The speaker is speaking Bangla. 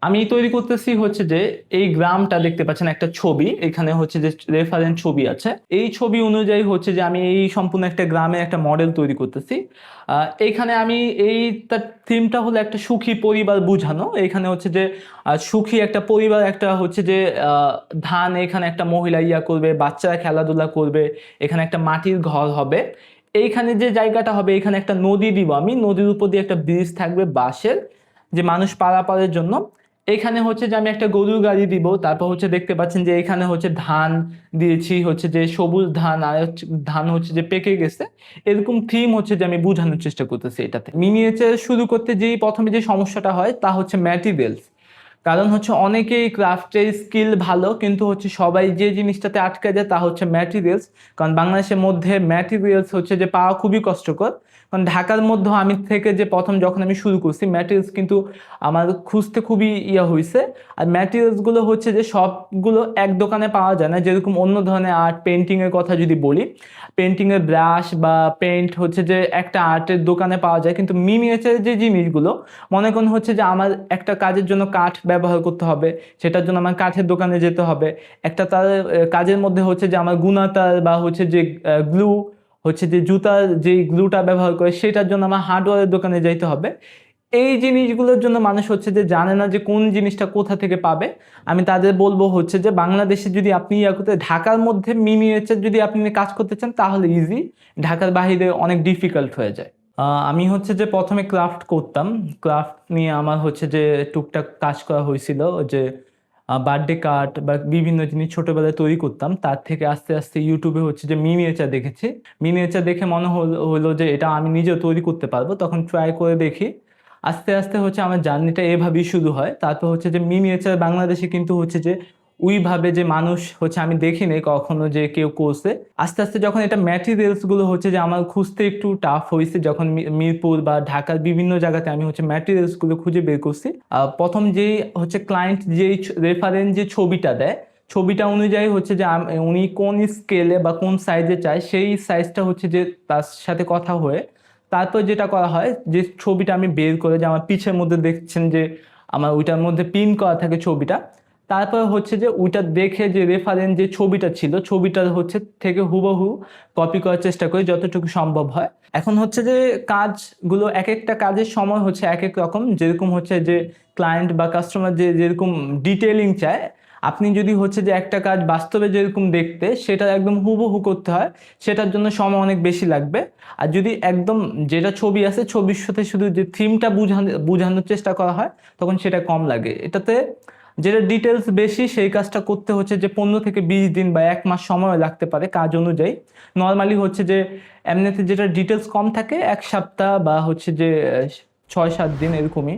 আমি তৈরি করতেছি হচ্ছে যে এই গ্রামটা দেখতে পাচ্ছেন একটা ছবি, এখানে হচ্ছে যে রেফারেন্স ছবি আছে। এই ছবি অনুযায়ী হচ্ছে যে আমি এই সম্পূর্ণ একটা গ্রামের একটা মডেল তৈরি করতেছি। এইখানে আমি এই তার থিমটা হলো একটা সুখী পরিবার বুঝানো। এখানে হচ্ছে যে সুখী একটা পরিবার, একটা হচ্ছে যে আহ, ধান, এখানে একটা মহিলা ইয়া করবে, বাচ্চারা খেলাধুলা করবে, এখানে একটা মাটির ঘর হবে। এইখানে যে জায়গাটা হবে, এখানে একটা নদী দিব আমি, নদীর উপর দিয়ে একটা ব্রিজ থাকবে বাঁশের, যে মানুষ পারাপারের জন্য। এখানে হচ্ছে যে আমি একটা গরুর গাড়ি দিব, তারপর হচ্ছে দেখতে পাচ্ছেন যে এখানে হচ্ছে ধান দিয়েছি, হচ্ছে যে সবুজ ধান, আর ধান হচ্ছে যে পেকে গেছে। এরকম থিম হচ্ছে যে আমি বোঝানোর চেষ্টা করতেছি এটাতে। মিনিয়েচার শুরু করতে যেই প্রথমে যে সমস্যাটা হয় তা হচ্ছে ম্যাটেরিয়ালস। কারণ হচ্ছে অনেকেই ক্রাফটের স্কিল ভালো, কিন্তু হচ্ছে সবাই যে জিনিসটাতে আটকে যায় তা হচ্ছে ম্যাটেরিয়ালস। কারণ বাংলাদেশের মধ্যে ম্যাটেরিয়ালস হচ্ছে যে পাওয়া খুবই কষ্টকর। কারণ ঢাকার মধ্যে আমি থেকে যে প্রথম যখন আমি শুরু করছি, ম্যাটেরিয়ালস কিন্তু আমার খুঁজতে খুবই ইয়া হয়েছে। আর ম্যাটেরিয়ালস গুলো হচ্ছে যে সবগুলো এক দোকানে পাওয়া যায় না। যেরকম অন্য ধরনের আর্ট পেন্টিং এর কথা যদি বলি, পেন্টিং এর ব্রাশ বা পেন্ট হচ্ছে যে একটা আর্টের দোকানে পাওয়া যায়, কিন্তু মিনিয়েচারের যে জিনিসগুলো, মনে করেন হচ্ছে যে আমার একটা কাজের জন্য কাঠ ব্যবহার করতে হবে, সেটার জন্য আমার কাঠের দোকানে যেতে হবে। একটা তার কাজের মধ্যে হচ্ছে যে আমার গুণাতার বা হচ্ছে যে গ্লু, হচ্ছে যে জুতার যে গ্লুটা ব্যবহার করে সেটার জন্য আমার হার্ডওয়্যারের দোকানে যাইতে হবে। এই জিনিসগুলোর জন্য মানুষ হচ্ছে যে জানে না যে কোন জিনিসটা কোথা থেকে পাবে। আমি তাদের বলবো হচ্ছে যে বাংলাদেশে যদি আপনি ইয়া করতে, ঢাকার মধ্যে মিনিয়েচার যদি আপনি কাজ করতে চান তাহলে ইজি, ঢাকার বাইরে অনেক ডিফিকাল্ট হয়ে যায়। আমি হচ্ছে যে প্রথমে ক্রাফট করতাম। ক্রাফট নিয়ে আমার হচ্ছে যে টুকটাক কাজ করা হয়েছিল, যে বার্থডে কার্ড বা বিভিন্ন জিনিস ছোটবেলায় তৈরি করতাম। তার থেকে আস্তে আস্তে ইউটিউবে হচ্ছে যে মিনিয়েচার দেখেছি। মিনিয়েচার দেখে মনে হলো যে এটা আমি নিজেও তৈরি করতে পারবো, তখন ট্রাই করে দেখি। আস্তে আস্তে হচ্ছে আমার জার্নিটা এভাবেই শুরু হয়। তারপর হচ্ছে যে মিনিয়েচার বাংলাদেশে কিন্তু হচ্ছে যে ওইভাবে যে মানুষ হচ্ছে আমি দেখিনি কখনো যে কেউ করছে। আস্তে আস্তে যখন এটা ম্যাটেরিয়ালস গুলো হচ্ছে যে আমার খুঁজতে একটু টাফ হয়েছে, যখন মিরপুর বা ঢাকার বিভিন্ন জায়গাতে আমি হচ্ছে ম্যাটেরিয়ালস গুলো খুঁজে বের করছি। প্রথম যেই হচ্ছে ক্লায়েন্ট যেই রেফারেন্স যে ছবিটা দেয়, ছবিটা অনুযায়ী হচ্ছে যে উনি কোন স্কেলে বা কোন সাইজে চায়, সেই সাইজটা হচ্ছে যে তার সাথে কথা হয়ে তারপর যেটা করা হয়, যে ছবিটা আমি বের করে, যে আমার পিছের মধ্যে দেখছেন যে আমার ওইটার মধ্যে পিন করা থাকে ছবিটা। তারপর হচ্ছে যে ওইটা দেখে যে রেফারেন্স যে ছবিটা ছিল, ছবিটা হচ্ছে থেকে হুবহু কপি করার চেষ্টা করি যতটুকু সম্ভব হয়। এখন হচ্ছে যে কাজগুলো, এক একটা কাজের সময় হচ্ছে এক এক রকম। যেরকম হচ্ছে যে ক্লায়েন্ট বা কাস্টমার যে যেরকম ডিটেইলিং চায়, আপনি যদি হচ্ছে যে একটা কাজ বাস্তবে যেরকম দেখতে সেটা একদম হুবহু করতে হয়, সেটার জন্য সময় অনেক বেশি লাগবে। আর যদি একদম যেটা ছবি আছে ছবির সাথে শুধু যে থিমটা বোঝানোর চেষ্টা করা হয়, তখন সেটা কম লাগে। এটাতে যেটা ডিটেলস বেশি সেই কাজটা করতে হচ্ছে যে 15 থেকে 20 দিন বা 1 মাস সময় লাগতে পারে কাজ অনুযায়ী। নর্মালি হচ্ছে যে এমনিতে যেটা ডিটেলস কম থাকে 1 সপ্তাহ বা হচ্ছে যে 6-7 দিন এরকমই।